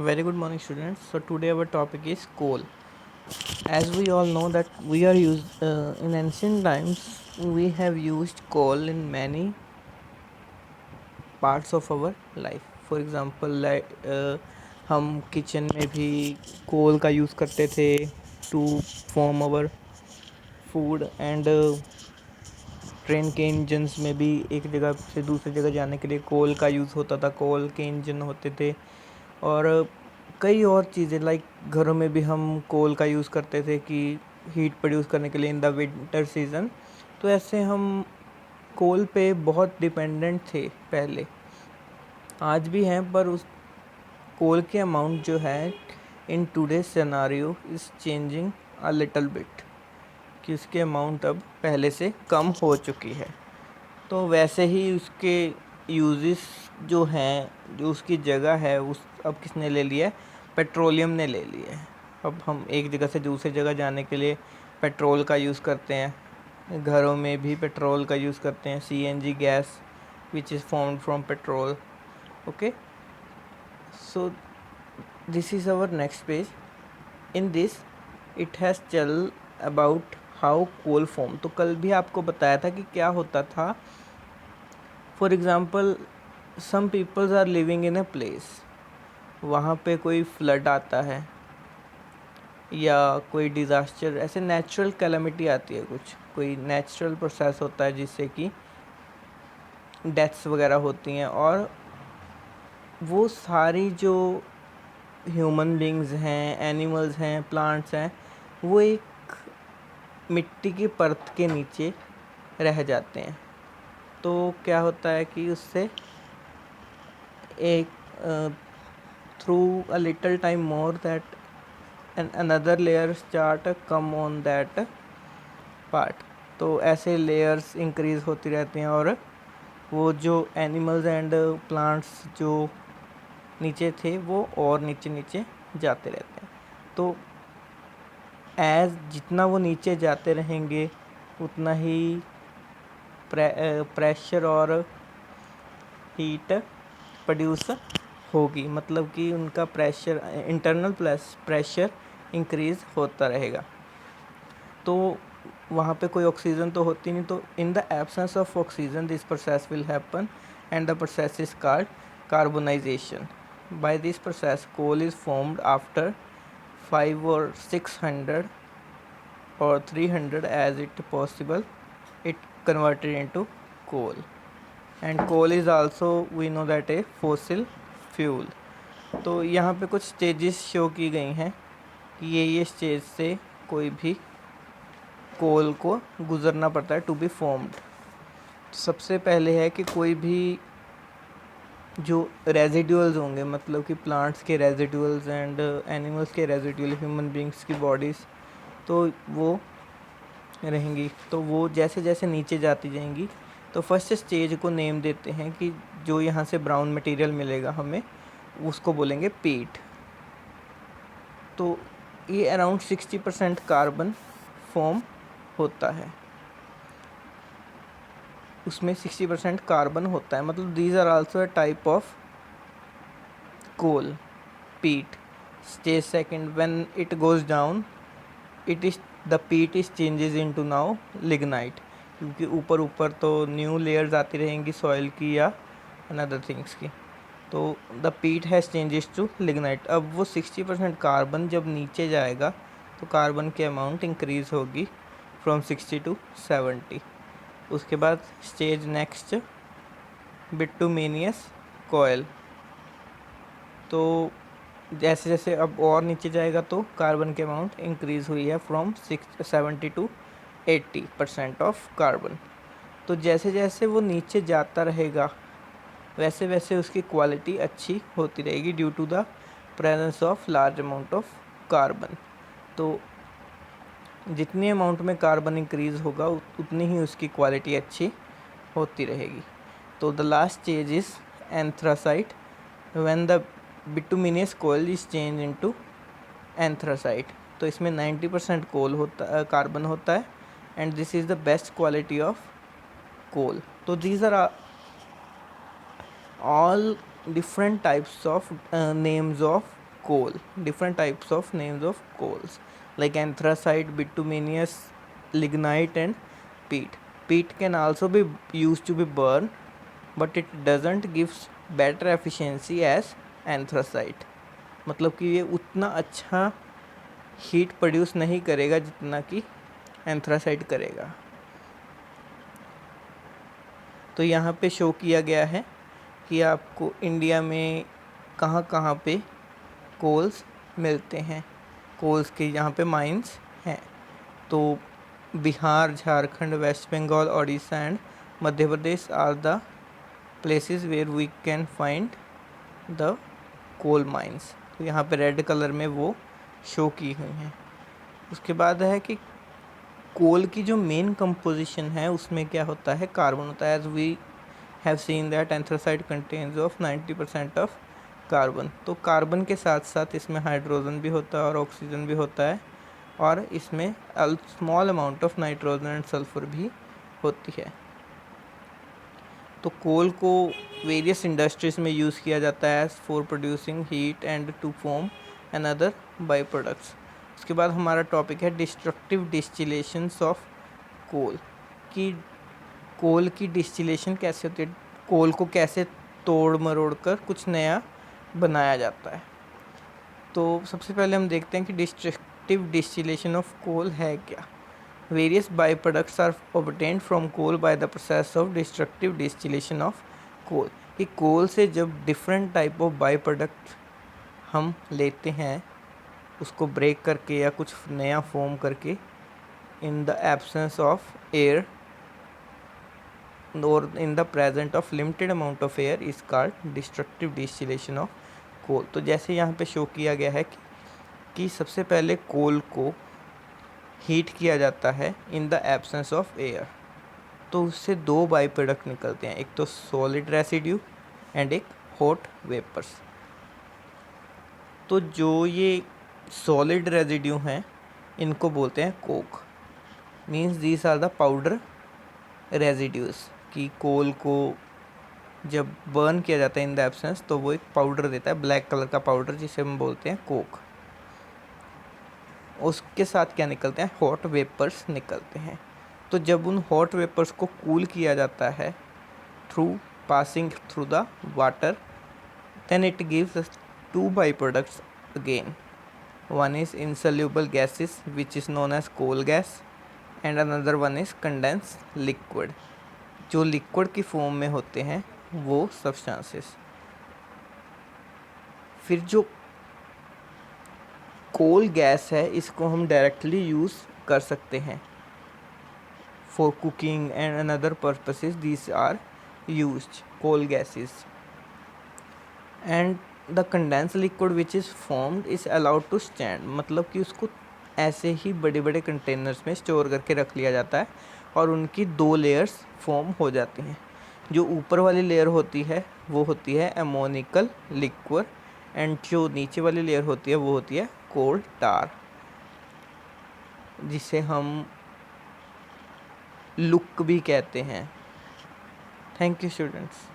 Very good morning, students. So today our topic is coal. As we all know that we are used in ancient times, we have used coal in many parts of our life. For example, हम kitchen में भी coal का use करते थे to form our food and train के engines में भी एक जगह से दूसरी जगह जाने के लिए कोल का यूज़ होता था। कोल के इंजन होते थे और कई और चीज़ें लाइक घरों में भी हम कोल का यूज़ करते थे कि हीट प्रोड्यूस करने के लिए इन द विंटर सीज़न। तो ऐसे हम कोल पे बहुत डिपेंडेंट थे पहले, आज भी हैं, पर उस कोल के अमाउंट जो है in today scenario is changing a little bit, कि उसके अमाउंट अब पहले से कम हो चुकी है। तो वैसे ही उसके यूजेस जो हैं, जो उसकी जगह है, उस अब किसने ले लिया है? पेट्रोलियम ने ले लिया है। अब हम एक जगह से दूसरी जगह जाने के लिए पेट्रोल का यूज़ करते हैं। घरों में भी पेट्रोल का यूज़ करते हैं, CNG gas which is formed from petrol. Okay, so this is our next page. In this it has tell about how coal form. तो कल भी आपको बताया था कि क्या होता था। For example, some peoples are living in a place, वहाँ पे कोई फ्लड आता है या कोई डिज़ास्टर, ऐसे नेचुरल कैलेमिटी आती है, कुछ कोई नेचुरल प्रोसेस होता है जिससे कि डेथ्स वगैरह होती हैं, और वो सारी जो ह्यूमन बींग्स हैं, एनिमल्स हैं, प्लांट्स हैं, वो एक मिट्टी की परत के नीचे रह जाते हैं। तो क्या होता है कि उससे एक through a little time more that another layer start come on that part। तो ऐसे लेयर्स इंक्रीज होती रहती हैं और वो जो एनिमल्स एंड प्लांट्स जो नीचे थे वो और नीचे नीचे जाते रहते हैं। तो एज जितना वो नीचे जाते रहेंगे उतना ही प्रेशर और हीट प्रोड्यूस होगी, मतलब कि उनका प्रेशर, इंटरनल प्रेशर इंक्रीज़ होता रहेगा। तो वहाँ पे कोई ऑक्सीजन तो होती नहीं, तो in the absence of oxygen this process will happen and the process is called carbonization. By this process coal is formed after 5 or 600 or 300 as it possible it converted into coal, and coal is also we know that a fossil fuel। तो यहाँ पे कुछ stages show की गई हैं कि ये stage से कोई भी कोल को गुज़रना पड़ता है टू बी फॉर्म्ड। तो सबसे पहले है कि कोई भी जो रेजिडुअल्स होंगे, मतलब कि प्लांट्स के रेजिडुअल्स एंड एनिमल्स के रेजिडुअल, ह्यूमन बींग्स की बॉडीज़, तो वो रहेंगी। तो वो जैसे जैसे नीचे जाती जाएंगी, तो फर्स्ट स्टेज को नेम देते हैं कि जो यहाँ से ब्राउन मटेरियल मिलेगा हमें, उसको बोलेंगे पीट। तो ये अराउंड 60% कार्बन फॉर्म होता है, उसमें 60% कार्बन होता है, मतलब these are also a type of coal, peat. Stage second, when it goes down it is the peat is changes into now lignite, क्योंकि ऊपर ऊपर तो न्यू लेयर्स आती रहेंगी सॉइल की या अनदर थिंग्स की। तो द पीट हैज़ चेंजेस टू लिग्नाइट। अब वो 60% कार्बन जब नीचे जाएगा तो कार्बन की अमाउंट इंक्रीज़ होगी फ्रॉम 60 to 70। उसके बाद स्टेज नेक्स्ट, बिटुमिनियस कॉयल। तो जैसे जैसे अब और नीचे जाएगा तो कार्बन की अमाउंट इंक्रीज़ हुई है फ्रॉम 70 to 80% ऑफ कार्बन। तो जैसे जैसे वो नीचे जाता रहेगा वैसे वैसे उसकी क्वालिटी अच्छी होती रहेगी due to the presence of large amount of carbon. तो जितनी अमाउंट में कार्बन इंक्रीज़ होगा उतनी ही उसकी क्वालिटी अच्छी होती रहेगी। तो the last stage is anthracite, when the bituminous कोयल इज चेंज इनटू एंथ्रासाइट। तो इसमें 90% कोल होता, कार्बन होता है, and this is the best quality of coal. तो these are all different types of names of coal, different types of names of coals like anthracite, bituminous, lignite and peat. Peat can also be used to be burned, but it doesn't gives better efficiency as anthracite. मतलब कि ये उतना अच्छा heat produce नहीं करेगा जितना कि anthracite करेगा। तो यहाँ पे शो किया गया है कि आपको इंडिया में कहाँ कहाँ पे कोल्स मिलते हैं, कोल्स के यहाँ पे माइंस हैं। तो Bihar, Jharkhand, West Bengal, Odisha and Madhya Pradesh are the places where we can find the coal mines. तो यहाँ पे रेड कलर में वो शो की हुई हैं। उसके बाद है कि कोल की जो मेन कंपोजिशन है उसमें क्या होता है, कार्बन होता है। As we have seen that anthracite contains of 90% of carbon. तो कार्बन के साथ साथ इसमें हाइड्रोजन भी होता है और ऑक्सीजन भी होता है, और इसमें small amount of nitrogen and sulphur भी होती है। तो कोल को वेरियस इंडस्ट्रीज में यूज़ किया जाता है for producing heat and to form and other by products. उसके बाद हमारा टॉपिक है डिस्ट्रक्टिव डिस्टिलेशंस ऑफ कोल, कि कोल की डिस्टिलेशन कैसे होती है, कोल को कैसे तोड़ मरोड़ कर कुछ नया बनाया जाता है। तो सबसे पहले हम देखते हैं कि डिस्ट्रक्टिव डिस्टिलेशन ऑफ कोल है क्या। Various by products are obtained from coal by the process of destructive distillation of coal, कि कोल से जब different type of by product हम लेते हैं उसको ब्रेक करके या कुछ नया फॉर्म करके, in the absence of air और in the present of limited amount of air is called destructive distillation of coal. तो जैसे यहाँ पे शो किया गया है कि सबसे पहले कोल को हीट किया जाता है in the absence of air. तो उससे दो बाई प्रोडक्ट निकलते हैं, एक तो सॉलिड रेसिड्यू एंड एक हॉट वेपर्स। तो जो ये सॉलिड रेसिड्यू हैं इनको बोलते हैं coke, means these are the powder residues, कि कोल को जब बर्न किया जाता है इन द एब्सेंस तो वो एक पाउडर देता है, ब्लैक कलर का पाउडर, जिसे हम बोलते हैं कोक। उसके साथ क्या निकलते हैं, हॉट वेपर्स निकलते हैं। तो जब उन हॉट वेपर्स को कूल किया जाता है through passing through the water, then it gives us two byproducts again. One is insoluble gases which is known as coal gas and another one is condensed liquid, जो liquid की form में होते हैं वो substances. फिर जो कोल gas है इसको हम डायरेक्टली यूज़ कर सकते हैं for cooking and another purposes, these are used coal gases. And the condense liquid which is formed is allowed to stand, मतलब कि उसको ऐसे ही बड़े बड़े कंटेनर्स में स्टोर करके रख लिया जाता है और उनकी दो लेयर्स फॉर्म हो जाती हैं। जो ऊपर वाली लेयर होती है वो होती है अमोनिकल लिक्विड, एंड जो नीचे वाली लेयर होती है वो होती है कोल टार, जिसे हम लुक भी कहते हैं। Thank you students.